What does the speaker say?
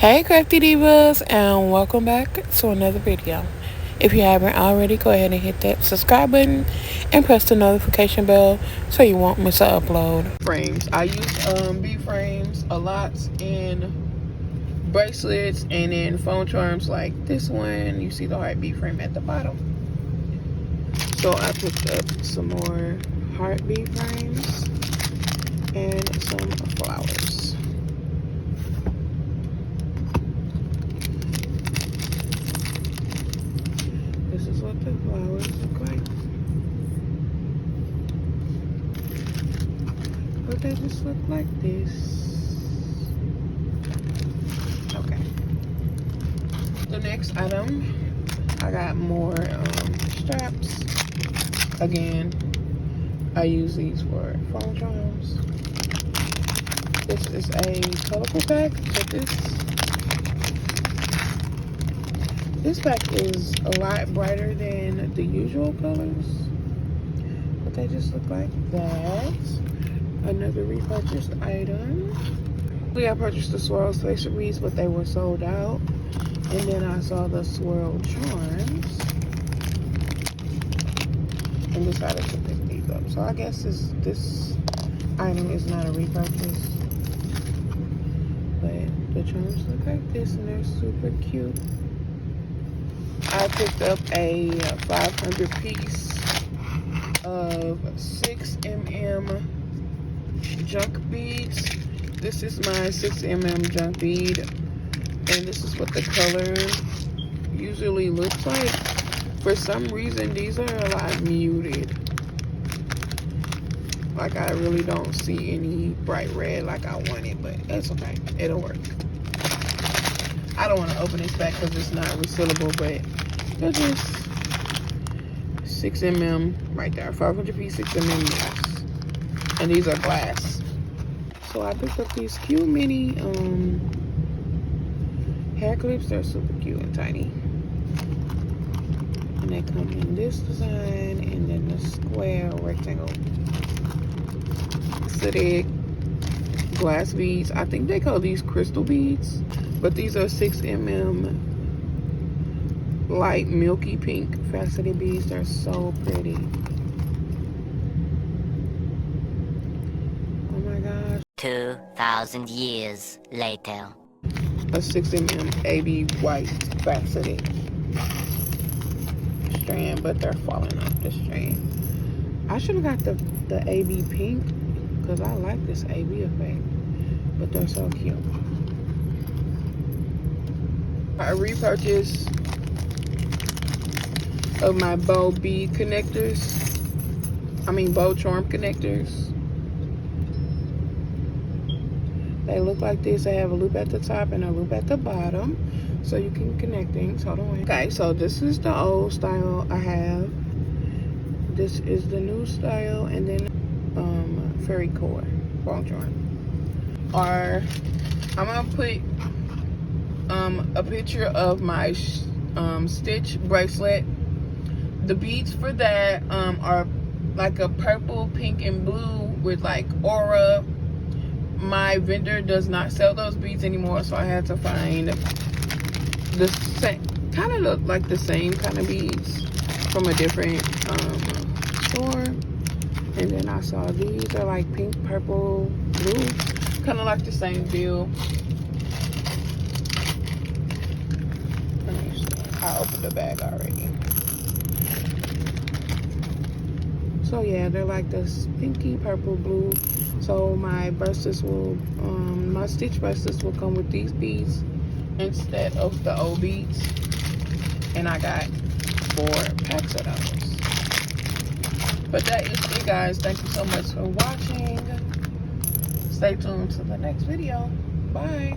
Hey Crafty Divas, and welcome back to another video. If you haven't already, go ahead and hit that subscribe button and press the notification bell so you won't miss an upload. Frames. I use bead frames a lot in bracelets and in phone charms like this one. You see the heart bead frame at the bottom. So I picked up some more heart bead frames and some flowers. This is what the flowers look like. But they just look like this. Okay. The next item, I got more straps. Again, I use these for phone charms. This is a colorful pack. Check this pack is a lot brighter than the usual colors, but they just look like that. Another repurchased item. I purchased the swirl spacer beads, but they were sold out. And then I saw the swirl charms and decided to pick these up. So I guess this item is not a repurchase, but the charms look like this and they're super cute. I picked up a 500 piece of 6mm junk beads. This is my 6mm junk bead, and this is what the color usually looks like. For some reason, these are a lot muted. Like, I really don't see any bright red like I wanted, but that's okay. It'll work. I don't want to open this back because it's not resealable, but they're just 6mm right there. 500 piece 6mm beads. And these are glass. So I picked up these cute mini hair clips. They're super cute and tiny. And they come in this design and then the square rectangle. Acidic glass beads. I think they call these crystal beads, but these are 6mm light milky pink faceted beads. They're so pretty. Oh my gosh. 2,000 years later. A 6mm AB white faceted strand, but they're falling off the strand. I should have got the AB pink because I like this AB effect, but they're so cute. I repurchased of my bow bead connectors. Bow charm connectors. They look like this. They have a loop at the top and a loop at the bottom, so you can connect things. Hold on. Okay, so this is the old style I have. This is the new style, and then fairy core ball charm. Or I'm gonna put a picture of my stitch bracelet. The beads for that are like a purple, pink, and blue with like aura. My vendor does not sell those beads anymore, so I had to find the same, kind of look like the same kind of beads from a different store. And then I saw these are like pink, purple, blue, kind of like the same deal. Let me see. I opened the bag already. So yeah, they're like this pinky, purple, blue. So my bracelets will, my stitch bracelets will come with these beads instead of the old beads. And I got 4 packs of those. But that is it, guys. Thank you so much for watching. Stay tuned to the next video. Bye.